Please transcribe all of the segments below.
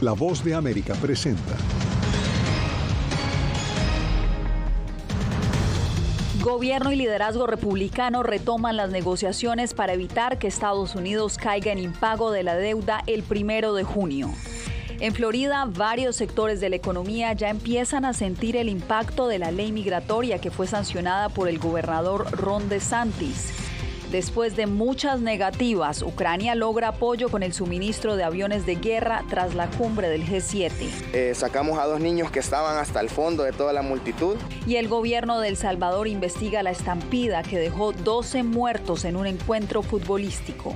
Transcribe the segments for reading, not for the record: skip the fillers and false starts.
La Voz de América presenta. Gobierno y liderazgo republicano retoman las negociaciones para evitar que Estados Unidos caiga en impago de la deuda el 1 de junio. En Florida, varios sectores de la economía ya empiezan a sentir el impacto de la ley migratoria que fue sancionada por el gobernador Ron DeSantis. Después de muchas negativas, Ucrania logra apoyo con el suministro de aviones de guerra tras la cumbre del G7. Sacamos a 2 niños que estaban hasta el fondo de toda la multitud. Y el gobierno de El Salvador investiga la estampida que dejó 12 muertos en un encuentro futbolístico.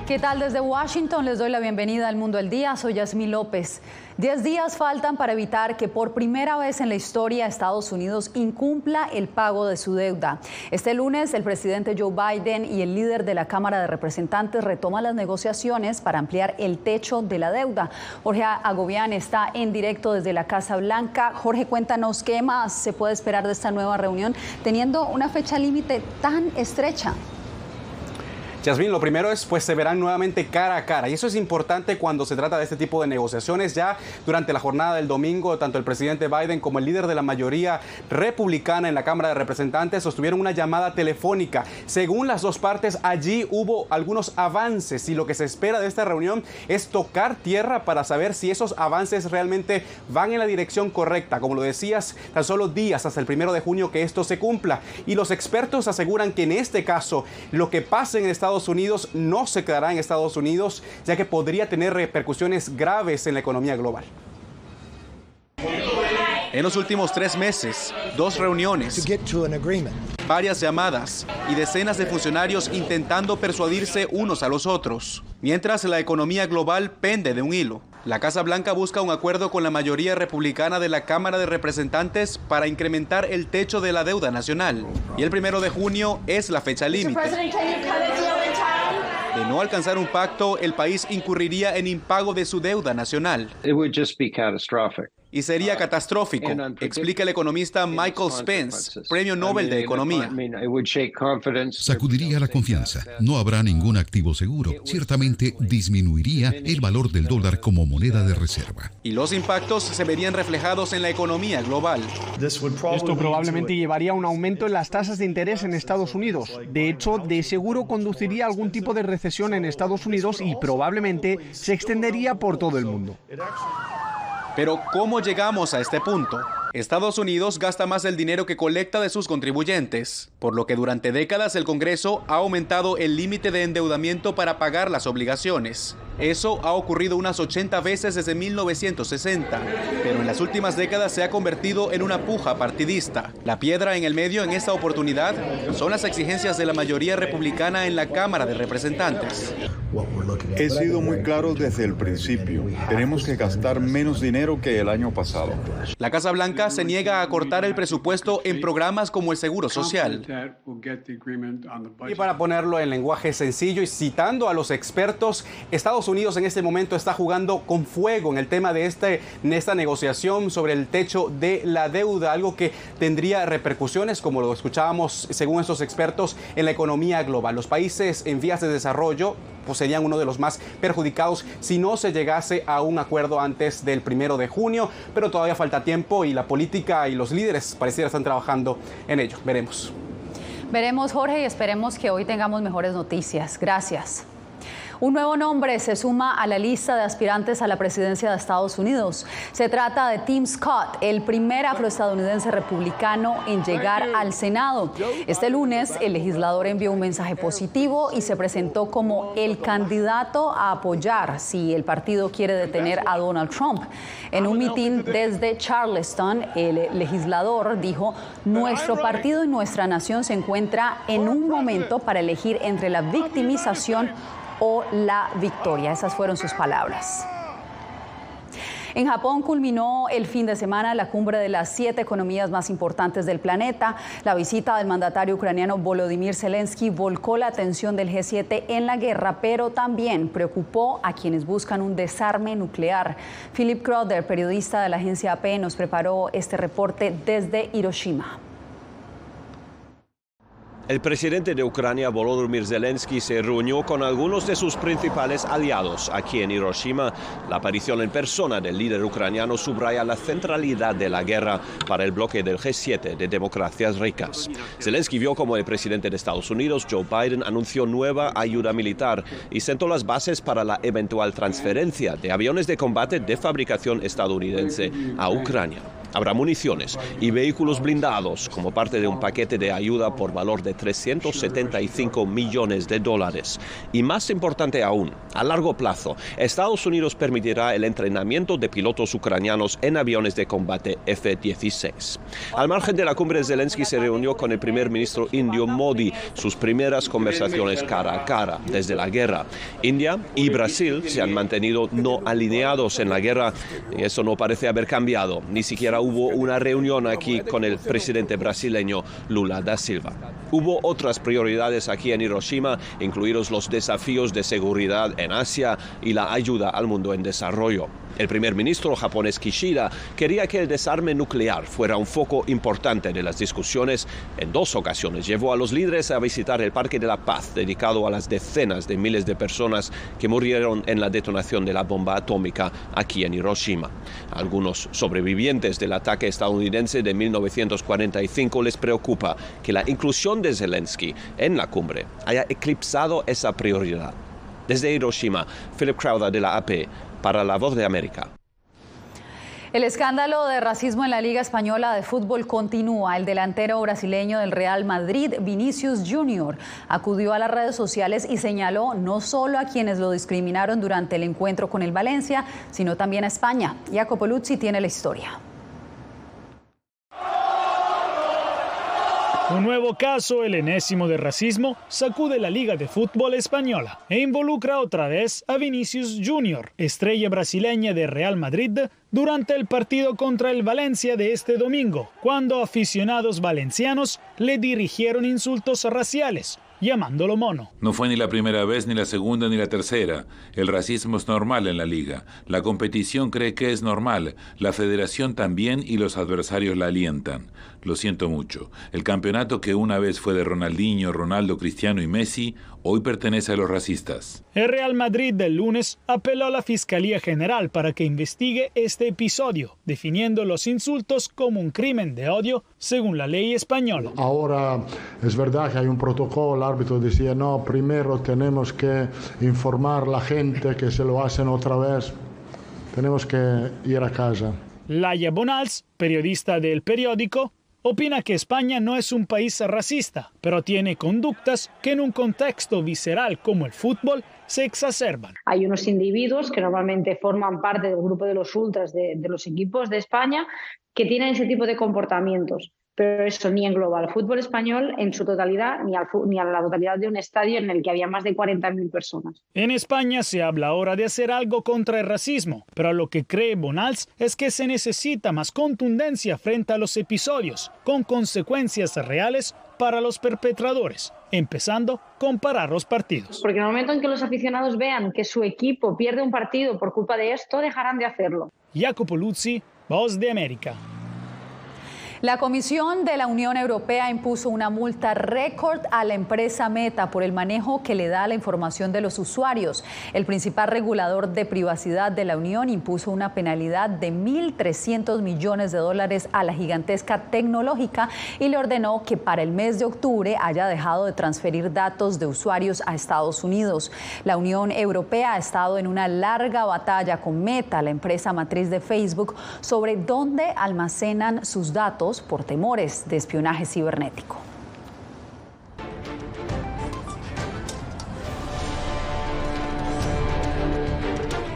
¿Qué tal? Desde Washington les doy la bienvenida al Mundo al Día. Soy Yasmín López. 10 días faltan para evitar que por primera vez en la historia Estados Unidos incumpla el pago de su deuda. Este lunes el presidente Joe Biden y el líder de la Cámara de Representantes retoman las negociaciones para ampliar el techo de la deuda. Jorge Agobián está en directo desde la Casa Blanca. Jorge, cuéntanos qué más se puede esperar de esta nueva reunión teniendo una fecha límite tan estrecha. Yasmín, lo primero es, pues se verán nuevamente cara a cara y eso es importante cuando se trata de este tipo de negociaciones. Ya durante la jornada del domingo, tanto el presidente Biden como el líder de la mayoría republicana en la Cámara de Representantes sostuvieron una llamada telefónica. Según las dos partes, allí hubo algunos avances y lo que se espera de esta reunión es tocar tierra para saber si esos avances realmente van en la dirección correcta. Como lo decías, tan solo días hasta el 1 de junio que esto se cumpla. Y los expertos aseguran que en este caso, lo que pase en Estados Unidos no se quedará en Estados Unidos, ya que podría tener repercusiones graves en la economía global. En los últimos 3 meses, 2 reuniones, varias llamadas y decenas de funcionarios intentando persuadirse unos a los otros. Mientras la economía global pende de un hilo. La Casa Blanca busca un acuerdo con la mayoría republicana de la Cámara de Representantes para incrementar el techo de la deuda nacional. Y el 1 de junio es la fecha límite. De no alcanzar un pacto, el país incurriría en impago de su deuda nacional. Y sería catastrófico, explica el economista Michael Spence, Premio Nobel de Economía. Sacudiría la confianza. No habrá ningún activo seguro. Ciertamente disminuiría el valor del dólar como moneda de reserva. Y los impactos se verían reflejados en la economía global. Esto probablemente llevaría a un aumento en las tasas de interés en Estados Unidos. De hecho, de seguro conduciría a algún tipo de recesión en Estados Unidos y probablemente se extendería por todo el mundo. Pero ¿cómo llegamos a este punto? Estados Unidos gasta más del dinero que colecta de sus contribuyentes, por lo que durante décadas el Congreso ha aumentado el límite de endeudamiento para pagar las obligaciones. Eso ha ocurrido unas 80 veces desde 1960, pero en las últimas décadas se ha convertido en una puja partidista. La piedra en el medio en esta oportunidad son las exigencias de la mayoría republicana en la Cámara de Representantes. He sido muy claro desde el principio. Tenemos que gastar menos dinero que el año pasado. La Casa Blanca se niega a cortar el presupuesto en programas como el Seguro Social. Y para ponerlo en lenguaje sencillo y citando a los expertos, Estados Unidos en este momento está jugando con fuego en el tema de esta negociación sobre el techo de la deuda, algo que tendría repercusiones, como lo escuchábamos según estos expertos, en la economía global. Los países en vías de desarrollo pues serían uno de los más perjudicados si no se llegase a un acuerdo antes del 1 de junio, pero todavía falta tiempo y la política y los líderes pareciera están trabajando en ello. Veremos. Veremos, Jorge, y esperemos que hoy tengamos mejores noticias. Gracias. Un nuevo nombre se suma a la lista de aspirantes a la presidencia de Estados Unidos. Se trata de Tim Scott, el primer afroestadounidense republicano en llegar al Senado. Este lunes, el legislador envió un mensaje positivo y se presentó como el candidato a apoyar si el partido quiere detener a Donald Trump. En un mitin desde Charleston, el legislador dijo: "Nuestro partido y nuestra nación se encuentra en un momento para elegir entre la victimización o la victoria". Esas fueron sus palabras. En Japón culminó el fin de semana la cumbre de las 7 economías más importantes del planeta. La visita del mandatario ucraniano Volodymyr Zelensky volcó la atención del G7 en la guerra, pero también preocupó a quienes buscan un desarme nuclear. Philip Crowder, periodista de la agencia AP, nos preparó este reporte desde Hiroshima. El presidente de Ucrania, Volodymyr Zelensky, se reunió con algunos de sus principales aliados aquí en Hiroshima. La aparición en persona del líder ucraniano subraya la centralidad de la guerra para el bloque del G7 de democracias ricas. Zelensky vio como el presidente de Estados Unidos, Joe Biden, anunció nueva ayuda militar y sentó las bases para la eventual transferencia de aviones de combate de fabricación estadounidense a Ucrania. Habrá municiones y vehículos blindados como parte de un paquete de ayuda por valor de $375 millones. Y más importante aún, a largo plazo, Estados Unidos permitirá el entrenamiento de pilotos ucranianos en aviones de combate F-16. Al margen de la cumbre, Zelensky se reunió con el primer ministro indio Modi, sus primeras conversaciones cara a cara desde la guerra. India y Brasil se han mantenido no alineados en la guerra y eso no parece haber cambiado. Ni siquiera hubo una reunión aquí con el presidente brasileño Lula da Silva. Hubo otras prioridades aquí en Hiroshima, incluidos los desafíos de seguridad en Asia y la ayuda al mundo en desarrollo. El primer ministro japonés Kishida quería que el desarme nuclear fuera un foco importante de las discusiones. En 2 ocasiones llevó a los líderes a visitar el Parque de la Paz, dedicado a las decenas de miles de personas que murieron en la detonación de la bomba atómica aquí en Hiroshima. A algunos sobrevivientes del ataque estadounidense de 1945 les preocupa que la inclusión de Zelensky en la cumbre haya eclipsado esa prioridad. Desde Hiroshima, Philip Crowder de la AP, para La Voz de América. El escándalo de racismo en la Liga Española de Fútbol continúa. El delantero brasileño del Real Madrid, Vinicius Junior, acudió a las redes sociales y señaló no solo a quienes lo discriminaron durante el encuentro con el Valencia, sino también a España. Jacopo Luzzi tiene la historia. Un nuevo caso, el enésimo de racismo, sacude la Liga de Fútbol Española e involucra otra vez a Vinicius Junior, estrella brasileña de Real Madrid, durante el partido contra el Valencia de este domingo, cuando aficionados valencianos le dirigieron insultos raciales, llamándolo mono. No fue ni la primera vez, ni la segunda, ni la tercera. El racismo es normal en la liga. La competición cree que es normal. La federación también y los adversarios la alientan. Lo siento mucho. El campeonato que una vez fue de Ronaldinho, Ronaldo, Cristiano y Messi, hoy pertenece a los racistas. El Real Madrid del lunes apeló a la Fiscalía General para que investigue este episodio, definiendo los insultos como un crimen de odio según la ley española. Ahora es verdad que hay un protocolo, el árbitro decía no, primero tenemos que informar a la gente que se lo hacen otra vez, tenemos que ir a casa. Laia Bonals, periodista del periódico, opina que España no es un país racista, pero tiene conductas que en un contexto visceral como el fútbol se exacerban. Hay unos individuos que normalmente forman parte del grupo de los ultras de los equipos de España que tienen ese tipo de comportamientos. Pero eso ni engloba al fútbol español en su totalidad, ni a la totalidad de un estadio en el que había más de 40.000 personas. En España se habla ahora de hacer algo contra el racismo, pero lo que cree Bonals es que se necesita más contundencia frente a los episodios, con consecuencias reales para los perpetradores, empezando con parar los partidos. Porque en el momento en que los aficionados vean que su equipo pierde un partido por culpa de esto, dejarán de hacerlo. Jacopo Luzzi, Voz de América. La Comisión de la Unión Europea impuso una multa récord a la empresa Meta por el manejo que le da a la información de los usuarios. El principal regulador de privacidad de la Unión impuso una penalidad de $1.300 millones a la gigantesca tecnológica y le ordenó que para el mes de octubre haya dejado de transferir datos de usuarios a Estados Unidos. La Unión Europea ha estado en una larga batalla con Meta, la empresa matriz de Facebook, sobre dónde almacenan sus datos por temores de espionaje cibernético.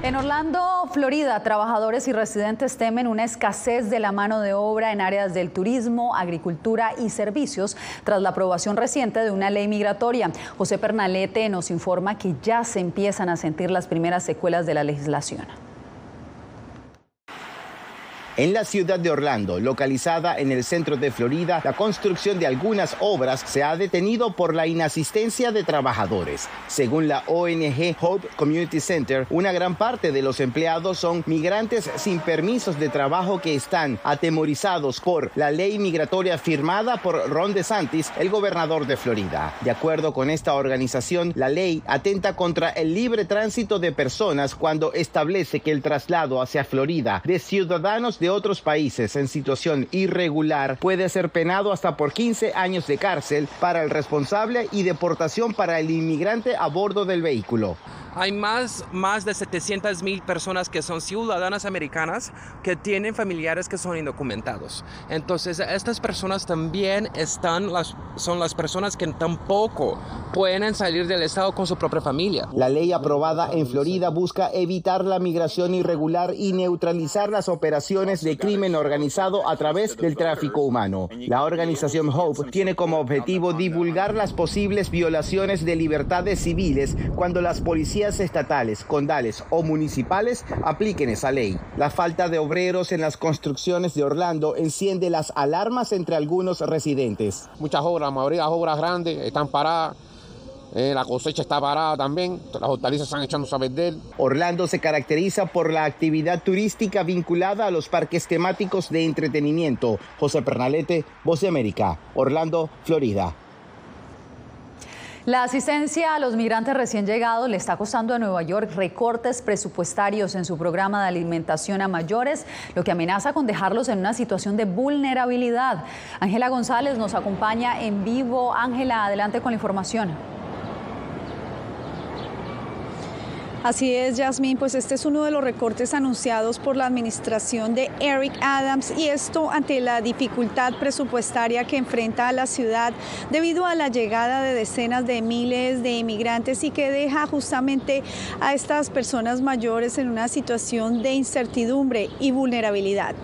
En Orlando, Florida, trabajadores y residentes temen una escasez de la mano de obra en áreas del turismo, agricultura y servicios tras la aprobación reciente de una ley migratoria. José Pernalete nos informa que ya se empiezan a sentir las primeras secuelas de la legislación. En la ciudad de Orlando, localizada en el centro de Florida, la construcción de algunas obras se ha detenido por la inasistencia de trabajadores. Según la ONG Hope Community Center, una gran parte de los empleados son migrantes sin permisos de trabajo que están atemorizados por la ley migratoria firmada por Ron DeSantis, el gobernador de Florida. De acuerdo con esta organización, la ley atenta contra el libre tránsito de personas cuando establece que el traslado hacia Florida de ciudadanos de otros países en situación irregular puede ser penado hasta por 15 años de cárcel para el responsable y deportación para el inmigrante a bordo del vehículo. Hay más de 700,000 personas que son ciudadanas americanas que tienen familiares que son indocumentados. Entonces, estas personas también son las personas que tampoco pueden salir del estado con su propia familia. La ley aprobada en Florida busca evitar la migración irregular y neutralizar las operaciones de crimen organizado a través del tráfico humano. La organización Hope tiene como objetivo divulgar las posibles violaciones de libertades civiles cuando las policías estatales, condales o municipales apliquen esa ley. La falta de obreros en las construcciones de Orlando enciende las alarmas entre algunos residentes. Muchas obras, la mayoría de las obras grandes están paradas. La cosecha está parada también, las hortalizas están echándose a perder. Orlando se caracteriza por la actividad turística vinculada a los parques temáticos de entretenimiento. José Pernalete, Voz de América, Orlando, Florida. La asistencia a los migrantes recién llegados le está costando a Nueva York recortes presupuestarios en su programa de alimentación a mayores, lo que amenaza con dejarlos en una situación de vulnerabilidad. Ángela González nos acompaña en vivo. Ángela, adelante con la información. Así es, Yasmín, pues este es uno de los recortes anunciados por la administración de Eric Adams, y esto ante la dificultad presupuestaria que enfrenta a la ciudad debido a la llegada de decenas de miles de inmigrantes y que deja justamente a estas personas mayores en una situación de incertidumbre y vulnerabilidad.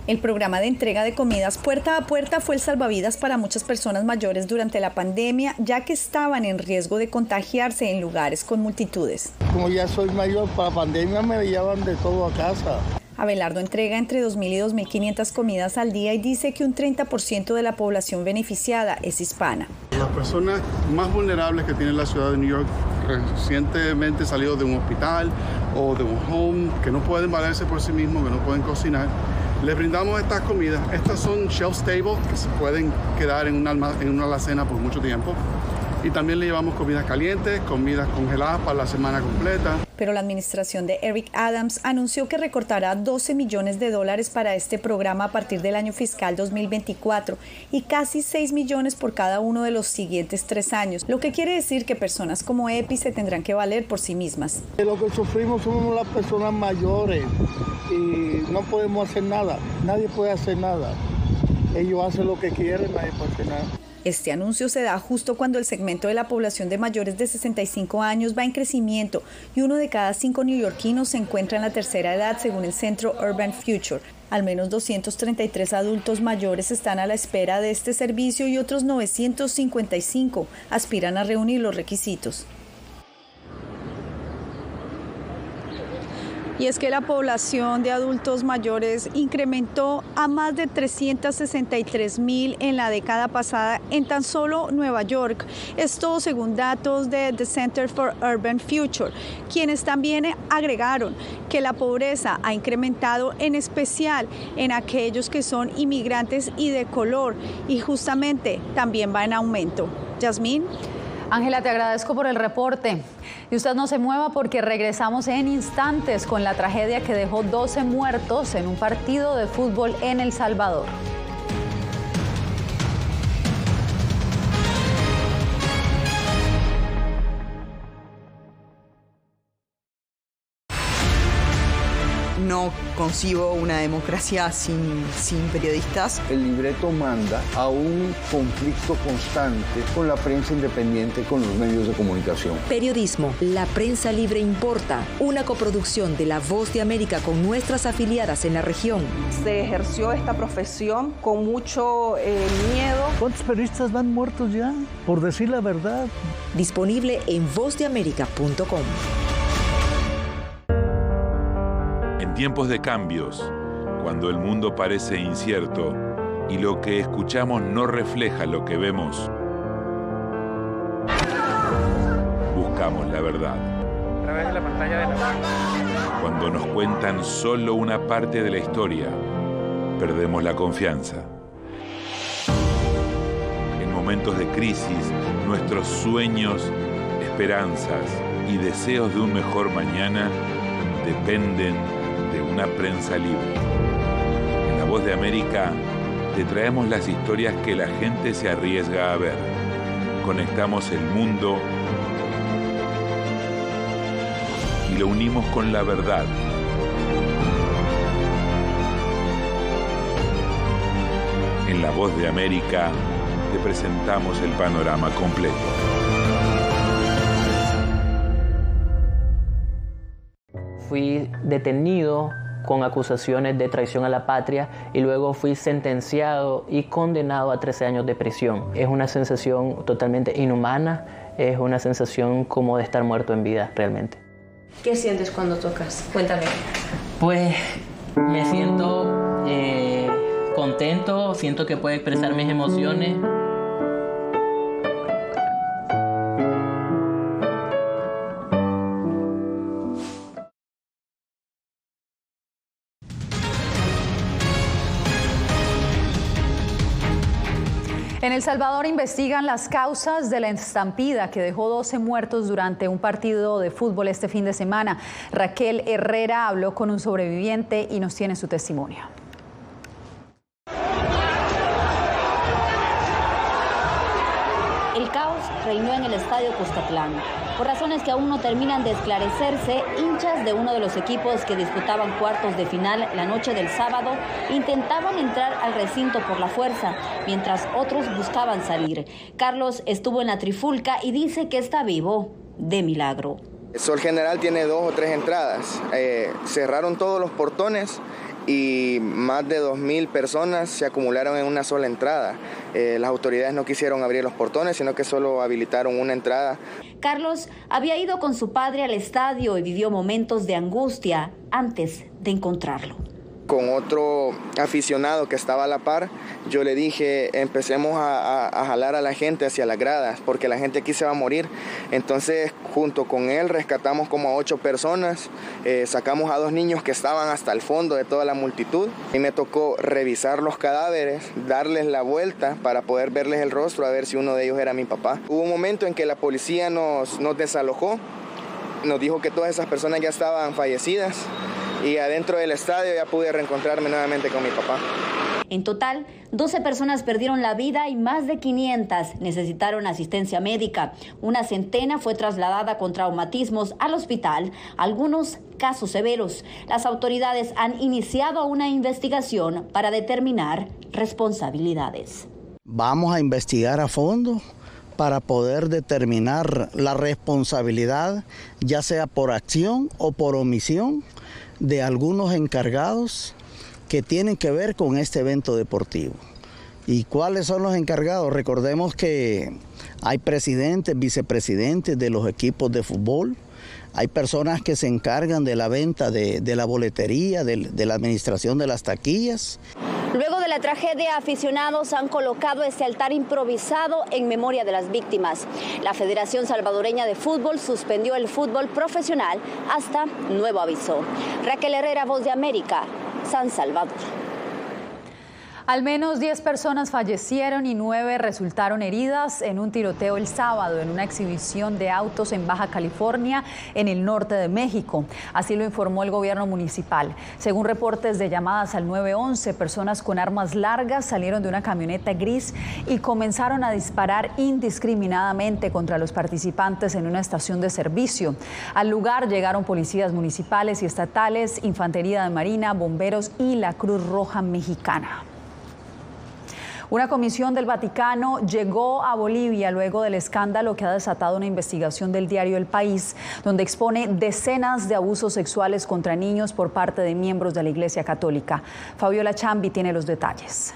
El programa de entrega de comidas puerta a puerta fue el salvavidas para muchas personas mayores durante la pandemia, ya que estaban en riesgo de contagiarse en lugares con multitudes. Como ya soy mayor, para la pandemia me llevan de todo a casa. Abelardo entrega entre 2.000 y 2.500 comidas al día y dice que un 30% de la población beneficiada es hispana. Las personas más vulnerables que tiene la ciudad de New York, recientemente salidos de un hospital o de un home, que no pueden valerse por sí mismos, que no pueden cocinar, les brindamos estas comidas. Estas son shelf stable, que se pueden quedar en una alacena por mucho tiempo. Y también le llevamos comidas calientes, comidas congeladas para la semana completa. Pero la administración de Eric Adams anunció que recortará $12 millones para este programa a partir del año fiscal 2024 y casi $6 millones por cada uno de los siguientes 3 años, lo que quiere decir que personas como Epi se tendrán que valer por sí mismas. Lo que sufrimos somos las personas mayores y no podemos hacer nada, nadie puede hacer nada. Ellos hacen lo que quieren, nadie puede hacer nada. Este anuncio se da justo cuando el segmento de la población de mayores de 65 años va en crecimiento y 1 de cada 5 neoyorquinos se encuentra en la tercera edad, según el centro Urban Future. Al menos 233 adultos mayores están a la espera de este servicio y otros 955 aspiran a reunir los requisitos. Y es que la población de adultos mayores incrementó a más de 363,000 en la década pasada en tan solo Nueva York. Esto según datos de The Center for Urban Future, quienes también agregaron que la pobreza ha incrementado en especial en aquellos que son inmigrantes y de color, y justamente también va en aumento. Yasmín. Ángela, te agradezco por el reporte. Y usted no se mueva porque regresamos en instantes con la tragedia que dejó 12 muertos en un partido de fútbol en El Salvador. No concibo una democracia sin periodistas. El libreto manda a un conflicto constante con la prensa independiente, con los medios de comunicación. Periodismo, la prensa libre importa. Una coproducción de La Voz de América con nuestras afiliadas en la región. Se ejerció esta profesión con mucho miedo. ¿Cuántos periodistas van muertos ya? Por decir la verdad. Disponible en vozdeamerica.com. tiempos de cambios, cuando el mundo parece incierto y lo que escuchamos no refleja lo que vemos, buscamos la verdad. A través de la pantalla de la... Cuando nos cuentan solo una parte de la historia, perdemos la confianza. En momentos de crisis, nuestros sueños, esperanzas y deseos de un mejor mañana dependen de una prensa libre. En La Voz de América te traemos las historias que la gente se arriesga a ver. Conectamos el mundo y lo unimos con la verdad. En La Voz de América te presentamos el panorama completo. Fui detenido con acusaciones de traición a la patria y luego fui sentenciado y condenado a 13 años de prisión. Es una sensación totalmente inhumana, es una sensación como de estar muerto en vida realmente. ¿Qué sientes cuando tocas? Cuéntame. Pues me siento contento, siento que puedo expresar mis emociones. En El Salvador investigan las causas de la estampida que dejó 12 muertos durante un partido de fútbol este fin de semana. Raquel Herrera habló con un sobreviviente y nos tiene su testimonio. El caos reinó en el estadio Cuscatlán. Por razones que aún no terminan de esclarecerse, hinchas de uno de los equipos que disputaban cuartos de final la noche del sábado intentaban entrar al recinto por la fuerza, mientras otros buscaban salir. Carlos estuvo en la trifulca y dice que está vivo de milagro. Sol General tiene 2 o 3 entradas. Cerraron todos los portones y más de 2.000 personas se acumularon en una sola entrada. Las autoridades no quisieron abrir los portones, sino que solo habilitaron una entrada. Carlos había ido con su padre al estadio y vivió momentos de angustia antes de encontrarlo. Con otro aficionado que estaba a la par, yo le dije, empecemos a jalar a la gente hacia las gradas, porque la gente aquí se va a morir. Entonces, junto con él, rescatamos como a 8 personas, sacamos a 2 niños que estaban hasta el fondo de toda la multitud, y me tocó revisar los cadáveres, darles la vuelta para poder verles el rostro, a ver si uno de ellos era mi papá. Hubo un momento en que la policía nos desalojó, nos dijo que todas esas personas ya estaban fallecidas, y adentro del estadio ya pude reencontrarme nuevamente con mi papá. En total, 12 personas perdieron la vida y más de 500 necesitaron asistencia médica. Una centena fue trasladada con traumatismos al hospital, algunos casos severos. Las autoridades han iniciado una investigación para determinar responsabilidades. Vamos a investigar a fondo para poder determinar la responsabilidad, ya sea por acción o por omisión, de algunos encargados que tienen que ver con este evento deportivo. ¿Y cuáles son los encargados? Recordemos que hay presidentes, vicepresidentes de los equipos de fútbol, hay personas que se encargan de la venta de la boletería, de la administración de las taquillas. Luego de la tragedia, aficionados han colocado este altar improvisado en memoria de las víctimas. La Federación Salvadoreña de Fútbol suspendió el fútbol profesional hasta nuevo aviso. Raquel Herrera, Voz de América, San Salvador. Al menos 10 personas fallecieron y 9 resultaron heridas en un tiroteo el sábado en una exhibición de autos en Baja California, en el norte de México. Así lo informó el gobierno municipal. Según reportes de llamadas al 911, personas con armas largas salieron de una camioneta gris y comenzaron a disparar indiscriminadamente contra los participantes en una estación de servicio. Al lugar llegaron policías municipales y estatales, Infantería de Marina, bomberos y la Cruz Roja Mexicana. Una comisión del Vaticano llegó a Bolivia luego del escándalo que ha desatado una investigación del diario El País, donde expone decenas de abusos sexuales contra niños por parte de miembros de la Iglesia Católica. Fabiola Chambi tiene los detalles.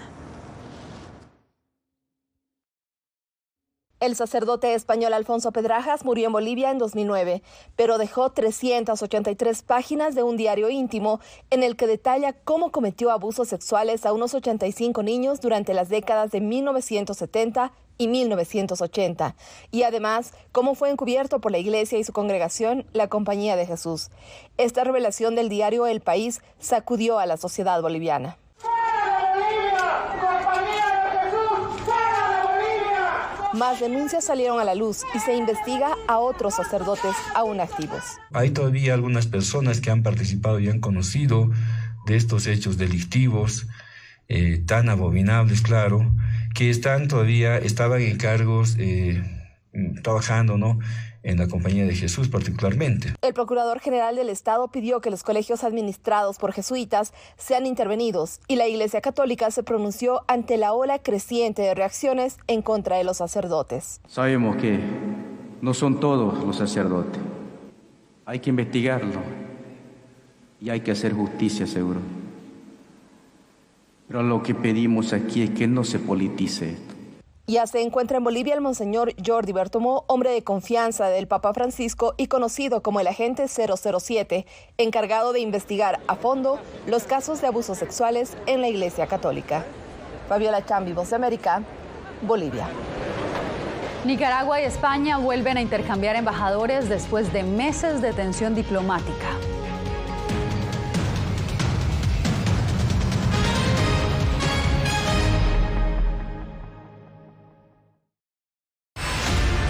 El sacerdote español Alfonso Pedrajas murió en Bolivia en 2009, pero dejó 383 páginas de un diario íntimo en el que detalla cómo cometió abusos sexuales a unos 85 niños durante las décadas de 1970 y 1980, y además cómo fue encubierto por la Iglesia y su congregación, la Compañía de Jesús. Esta revelación del diario El País sacudió a la sociedad boliviana. Más denuncias salieron a la luz y se investiga a otros sacerdotes aún activos. Hay todavía algunas personas que han participado y han conocido de estos hechos delictivos, tan abominables, claro, que estaban en cargos trabajando, ¿no?, en la Compañía de Jesús particularmente. El Procurador General del Estado pidió que los colegios administrados por jesuitas sean intervenidos y la Iglesia Católica se pronunció ante la ola creciente de reacciones en contra de los sacerdotes. Sabemos que no son todos los sacerdotes. Hay que investigarlo y hay que hacer justicia, seguro. Pero lo que pedimos aquí es que no se politice esto. Ya se encuentra en Bolivia el monseñor Jordi Bertomeu, hombre de confianza del Papa Francisco y conocido como el agente 007, encargado de investigar a fondo los casos de abusos sexuales en la Iglesia Católica. Fabiola Chambi, Voz de América, Bolivia. Nicaragua y España vuelven a intercambiar embajadores después de meses de tensión diplomática.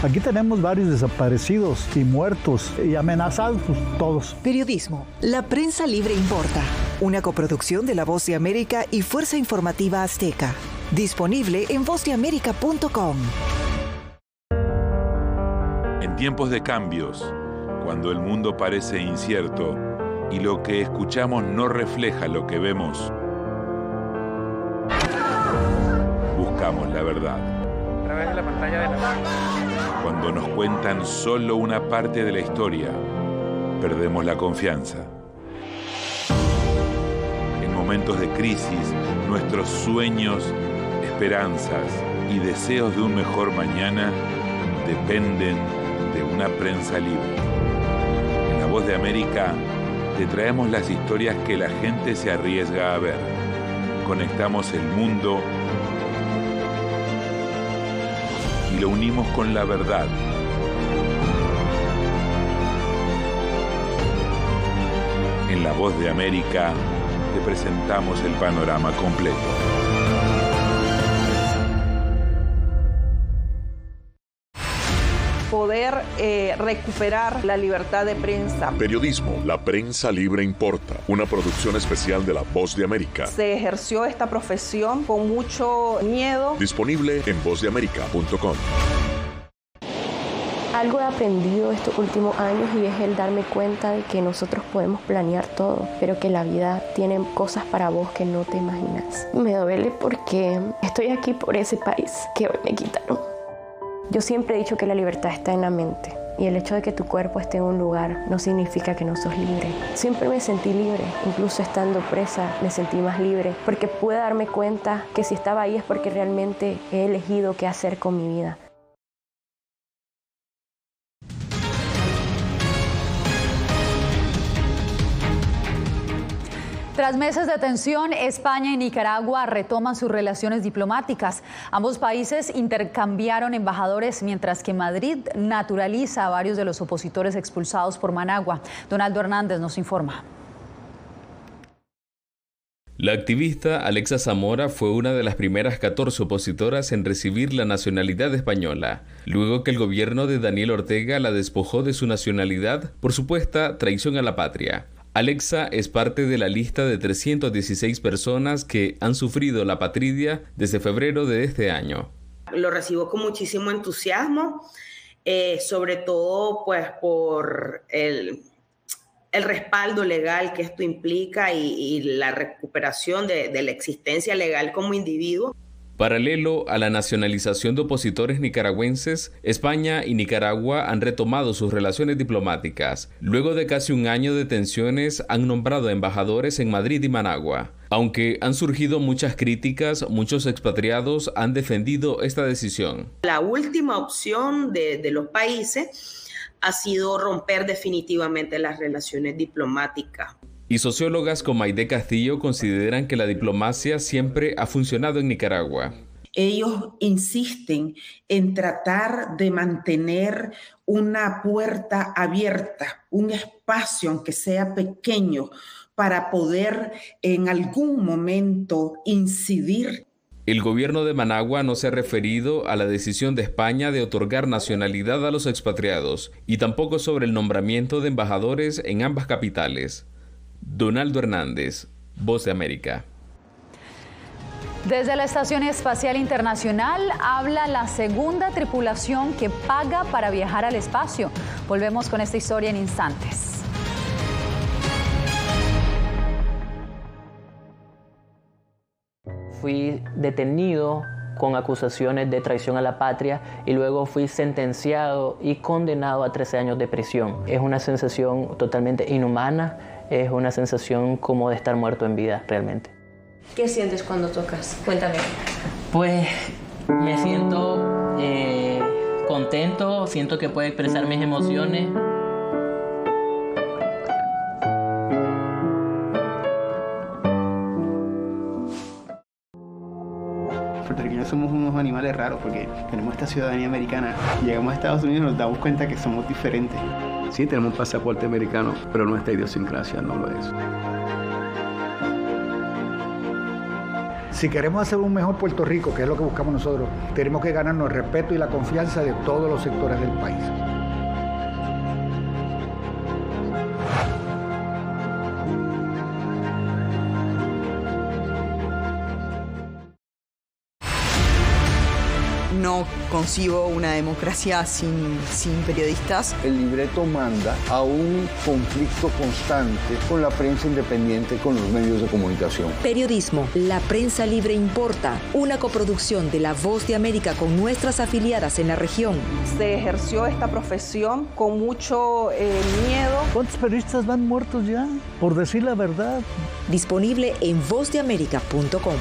Aquí tenemos varios desaparecidos y muertos y amenazados todos. Periodismo. La prensa libre importa. Una coproducción de La Voz de América y Fuerza Informativa Azteca. Disponible en vozdeamerica.com. En tiempos de cambios, cuando el mundo parece incierto y lo que escuchamos no refleja lo que vemos, buscamos la verdad. A través de la pantalla de la... Cuando nos cuentan solo una parte de la historia, perdemos la confianza. En momentos de crisis, nuestros sueños, esperanzas y deseos de un mejor mañana dependen de una prensa libre. En La Voz de América te traemos las historias que la gente se arriesga a ver. Conectamos el mundo y lo unimos con la verdad. En La Voz de América te presentamos el panorama completo. Poder recuperar la libertad de prensa. Periodismo, la prensa libre importa. Una producción especial de La Voz de América. Se ejerció esta profesión con mucho miedo. Disponible en vozdeamerica.com. Algo he aprendido estos últimos años y es el darme cuenta de que nosotros podemos planear todo, pero que la vida tiene cosas para vos que no te imaginas. Me duele porque estoy aquí por ese país que hoy me quitaron. Yo siempre he dicho que la libertad está en la mente y el hecho de que tu cuerpo esté en un lugar no significa que no sos libre. Siempre me sentí libre, incluso estando presa me sentí más libre porque pude darme cuenta que si estaba ahí es porque realmente he elegido qué hacer con mi vida. Tras meses de tensión, España y Nicaragua retoman sus relaciones diplomáticas. Ambos países intercambiaron embajadores, mientras que Madrid naturaliza a varios de los opositores expulsados por Managua. Donaldo Hernández nos informa. La activista Alexa Zamora fue una de las primeras 14 opositoras en recibir la nacionalidad española, luego que el gobierno de Daniel Ortega la despojó de su nacionalidad por supuesta traición a la patria. Alexa es parte de la lista de 316 personas que han sufrido la apatridia desde febrero de este año. Lo recibo con muchísimo entusiasmo, sobre todo pues por el respaldo legal que esto implica y la recuperación de la existencia legal como individuo. Paralelo a la nacionalización de opositores nicaragüenses, España y Nicaragua han retomado sus relaciones diplomáticas. Luego de casi un año de tensiones, han nombrado embajadores en Madrid y Managua. Aunque han surgido muchas críticas, muchos expatriados han defendido esta decisión. La última opción de los países ha sido romper definitivamente las relaciones diplomáticas. Y sociólogas como Aide Castillo consideran que la diplomacia siempre ha funcionado en Nicaragua. Ellos insisten en tratar de mantener una puerta abierta, un espacio, aunque sea pequeño, para poder en algún momento incidir. El gobierno de Managua no se ha referido a la decisión de España de otorgar nacionalidad a los expatriados y tampoco sobre el nombramiento de embajadores en ambas capitales. Donaldo Hernández, Voz de América. Desde la Estación Espacial Internacional habla la segunda tripulación que paga para viajar al espacio. Volvemos con esta historia en instantes. Fui detenido con acusaciones de traición a la patria y luego fui sentenciado y condenado a 13 años de prisión. Es una sensación totalmente inhumana, es una sensación como de estar muerto en vida realmente. ¿Qué sientes cuando tocas? Cuéntame. Pues me siento contento, siento que puedo expresar mis emociones. Puertorriqueños somos unos animales raros porque tenemos esta ciudadanía americana. Llegamos a Estados Unidos y nos damos cuenta que somos diferentes. Sí, tenemos un pasaporte americano, pero nuestra idiosincrasia no lo es. Si queremos hacer un mejor Puerto Rico, que es lo que buscamos nosotros, tenemos que ganarnos el respeto y la confianza de todos los sectores del país. No concibo una democracia sin periodistas. El libreto manda a un conflicto constante con la prensa independiente, con los medios de comunicación. Periodismo, La Prensa Libre Importa, una coproducción de La Voz de América con nuestras afiliadas en la región. Se ejerció esta profesión con mucho miedo. ¿Cuántos periodistas van muertos ya? Por decir la verdad. Disponible en vozdeamerica.com.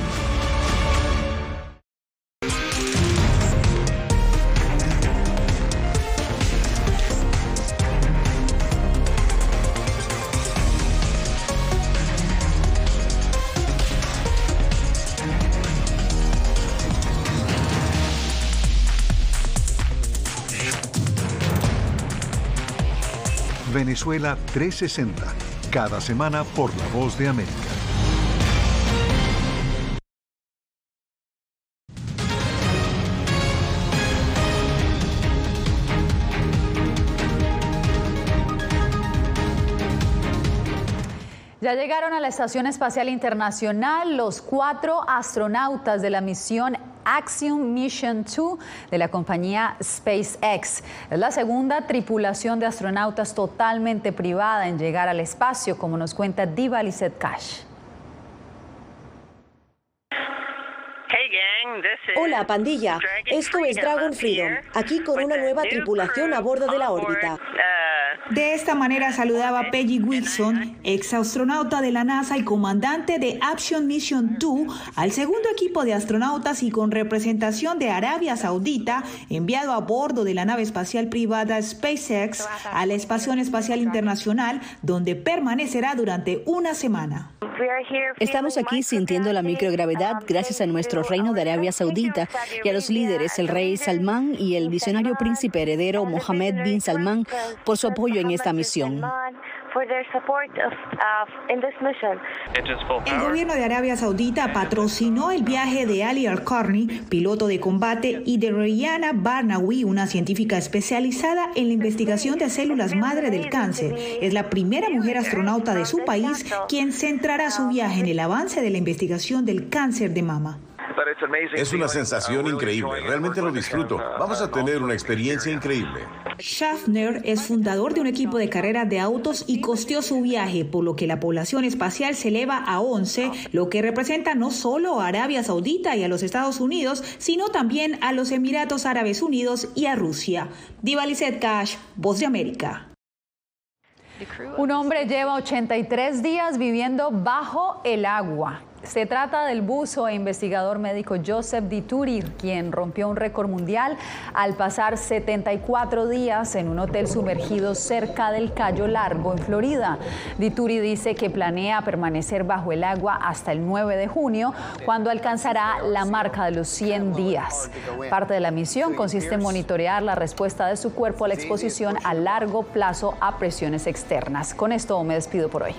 Venezuela 360, cada semana por La Voz de América. Ya llegaron a la Estación Espacial Internacional los 4 astronautas de la misión Axiom Mission 2 de la compañía SpaceX. Es la segunda tripulación de astronautas totalmente privada en llegar al espacio, como nos cuenta Diva Lizette Cash. Hola, pandilla. Esto es Dragon Freedom, aquí con una nueva tripulación a bordo de la órbita. De esta manera saludaba Peggy Wilson, ex astronauta de la NASA y comandante de Axiom Mission 2, al segundo equipo de astronautas y con representación de Arabia Saudita, enviado a bordo de la nave espacial privada SpaceX a la Estación Espacial Internacional, donde permanecerá durante una semana. Estamos aquí sintiendo la microgravedad gracias a nuestro reino de Arabia Saudita y a los líderes, el rey Salmán y el visionario príncipe heredero Mohammed bin Salman, por su apoyo en esta misión. El gobierno de Arabia Saudita patrocinó el viaje de Ali Al-Qarni, piloto de combate, y de Rayana Barnawi, una científica especializada en la investigación de células madre del cáncer. Es la primera mujer astronauta de su país quien centrará su viaje en el avance de la investigación del cáncer de mama. Es una sensación increíble, realmente lo disfruto. Vamos a tener una experiencia increíble. Schaffner es fundador de un equipo de carreras de autos y costeó su viaje, por lo que la población espacial se eleva a 11, lo que representa no solo a Arabia Saudita y a los Estados Unidos, sino también a los Emiratos Árabes Unidos y a Rusia. Diva Lizette Cash, Voz de América. Un hombre lleva 83 días viviendo bajo el agua. Se trata del buzo e investigador médico Joseph Dituri, quien rompió un récord mundial al pasar 74 días en un hotel sumergido cerca del Cayo Largo, en Florida. Dituri dice que planea permanecer bajo el agua hasta el 9 de junio, cuando alcanzará la marca de los 100 días. Parte de la misión consiste en monitorear la respuesta de su cuerpo a la exposición a largo plazo a presiones externas. Con esto me despido por hoy.